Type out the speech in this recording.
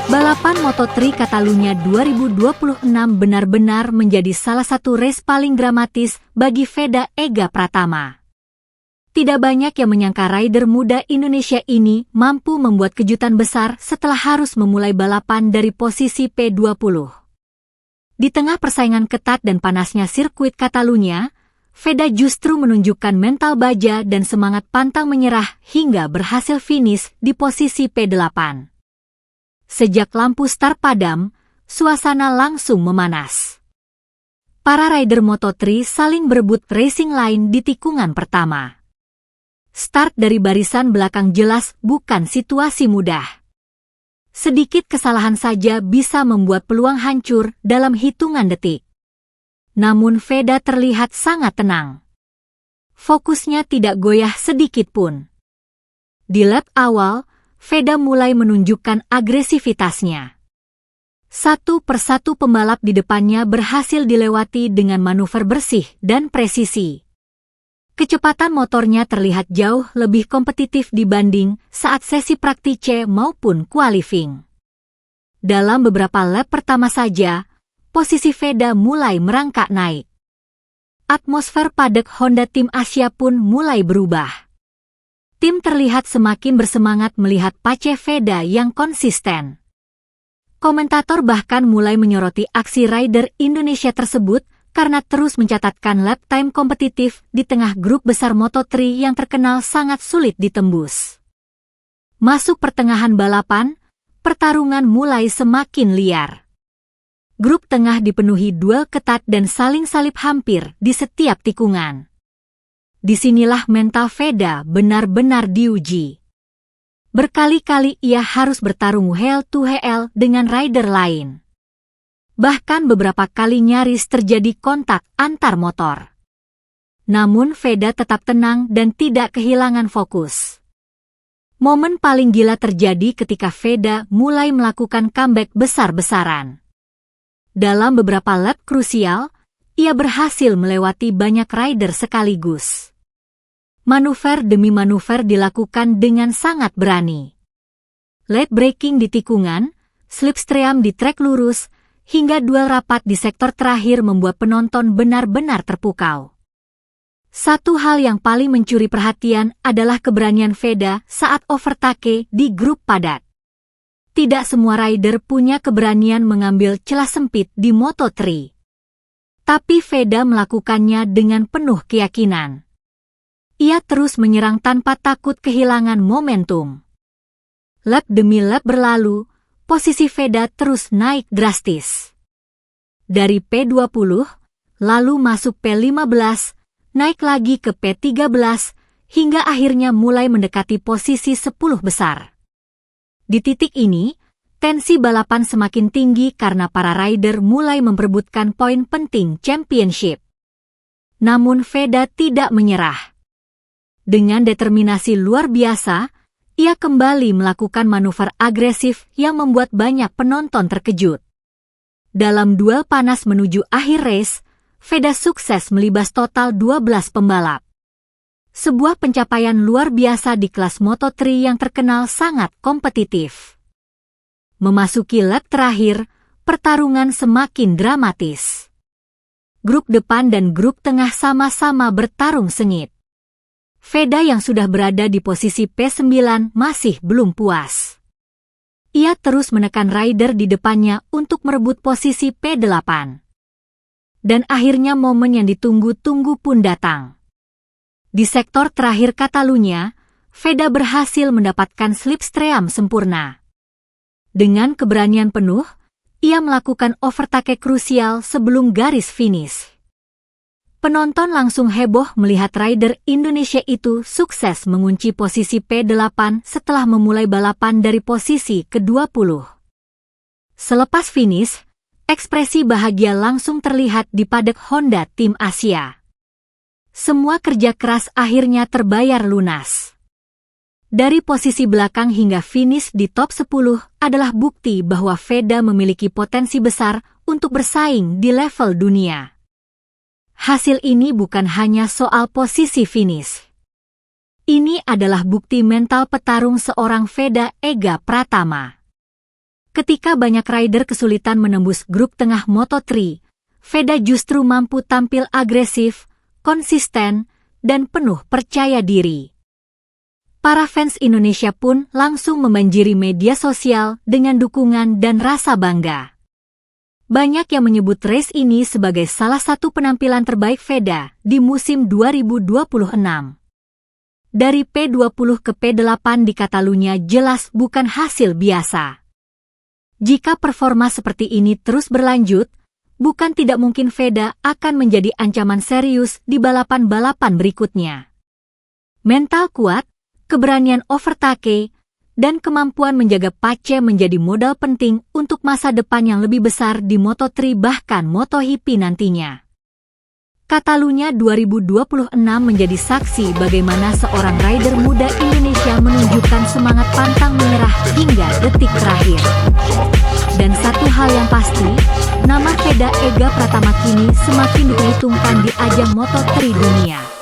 Balapan Moto3 Catalunya 2026 benar-benar menjadi salah satu race paling dramatis bagi Veda Ega Pratama. Tidak banyak yang menyangka rider muda Indonesia ini mampu membuat kejutan besar setelah harus memulai balapan dari posisi P20. Di tengah persaingan ketat dan panasnya sirkuit Catalunya, Veda justru menunjukkan mental baja dan semangat pantang menyerah hingga berhasil finish di posisi P8. Sejak lampu start padam, suasana langsung memanas. Para rider Moto3 saling berebut racing line di tikungan pertama. Start dari barisan belakang jelas bukan situasi mudah. Sedikit kesalahan saja bisa membuat peluang hancur dalam hitungan detik. Namun Veda terlihat sangat tenang. Fokusnya tidak goyah sedikit pun. Di lap awal, Veda mulai menunjukkan agresivitasnya. Satu persatu pembalap di depannya berhasil dilewati dengan manuver bersih dan presisi. Kecepatan motornya terlihat jauh lebih kompetitif dibanding saat sesi praktice maupun qualifying. Dalam beberapa lap pertama saja, posisi Veda mulai merangkak naik. Atmosfer padek Honda Tim Asia pun mulai berubah. Tim terlihat semakin bersemangat melihat pace Veda yang konsisten. Komentator bahkan mulai menyoroti aksi rider Indonesia tersebut karena terus mencatatkan lap time kompetitif di tengah grup besar Moto3 yang terkenal sangat sulit ditembus. Masuk pertengahan balapan, pertarungan mulai semakin liar. Grup tengah dipenuhi duel ketat dan saling salip hampir di setiap tikungan. Disinilah mental Veda benar-benar diuji. Berkali-kali ia harus bertarung head-to-head dengan rider lain. Bahkan beberapa kali nyaris terjadi kontak antar motor. Namun Veda tetap tenang dan tidak kehilangan fokus. Momen paling gila terjadi ketika Veda mulai melakukan comeback besar-besaran. Dalam beberapa lap krusial, ia berhasil melewati banyak rider sekaligus. Manuver demi manuver dilakukan dengan sangat berani. Late braking di tikungan, slipstream di trek lurus, hingga duel rapat di sektor terakhir membuat penonton benar-benar terpukau. Satu hal yang paling mencuri perhatian adalah keberanian Veda saat overtake di grup padat. Tidak semua rider punya keberanian mengambil celah sempit di Moto3. Tapi Veda melakukannya dengan penuh keyakinan. Ia terus menyerang tanpa takut kehilangan momentum. Lap demi lap berlalu, posisi Veda terus naik drastis. Dari P20, lalu masuk P15, naik lagi ke P13, hingga akhirnya mulai mendekati posisi 10 besar. Di titik ini, tensi balapan semakin tinggi karena para rider mulai memperebutkan poin penting championship. Namun Veda tidak menyerah. Dengan determinasi luar biasa, ia kembali melakukan manuver agresif yang membuat banyak penonton terkejut. Dalam duel panas menuju akhir race, Veda sukses melibas total 12 pembalap. Sebuah pencapaian luar biasa di kelas Moto3 yang terkenal sangat kompetitif. Memasuki lap terakhir, pertarungan semakin dramatis. Grup depan dan grup tengah sama-sama bertarung sengit. Veda yang sudah berada di posisi P9 masih belum puas. Ia terus menekan rider di depannya untuk merebut posisi P8. Dan akhirnya momen yang ditunggu-tunggu pun datang. Di sektor terakhir Catalunya, Veda berhasil mendapatkan slipstream sempurna. Dengan keberanian penuh, ia melakukan overtake krusial sebelum garis finish. Penonton langsung heboh melihat rider Indonesia itu sukses mengunci posisi P8 setelah memulai balapan dari posisi ke-20. Selepas finish, ekspresi bahagia langsung terlihat di padek Honda Tim Asia. Semua kerja keras akhirnya terbayar lunas. Dari posisi belakang hingga finish di top 10 adalah bukti bahwa Veda memiliki potensi besar untuk bersaing di level dunia. Hasil ini bukan hanya soal posisi finish. Ini adalah bukti mental petarung seorang Veda Ega Pratama. Ketika banyak rider kesulitan menembus grup tengah Moto3, Veda justru mampu tampil agresif, konsisten, dan penuh percaya diri. Para fans Indonesia pun langsung membanjiri media sosial dengan dukungan dan rasa bangga. Banyak yang menyebut race ini sebagai salah satu penampilan terbaik Veda di musim 2026. Dari P20 ke P8 di Catalunya jelas bukan hasil biasa. Jika performa seperti ini terus berlanjut, bukan tidak mungkin Veda akan menjadi ancaman serius di balapan-balapan berikutnya. Mental kuat, keberanian overtake, dan kemampuan menjaga pace menjadi modal penting untuk masa depan yang lebih besar di Moto3 bahkan MotoGP nantinya. Catalunya 2026 menjadi saksi bagaimana seorang rider muda Indonesia menunjukkan semangat pantang menyerah hingga detik terakhir. Dan satu hal yang pasti, nama Veda Ega Pratama kini semakin diperhitungkan di ajang Moto3 dunia.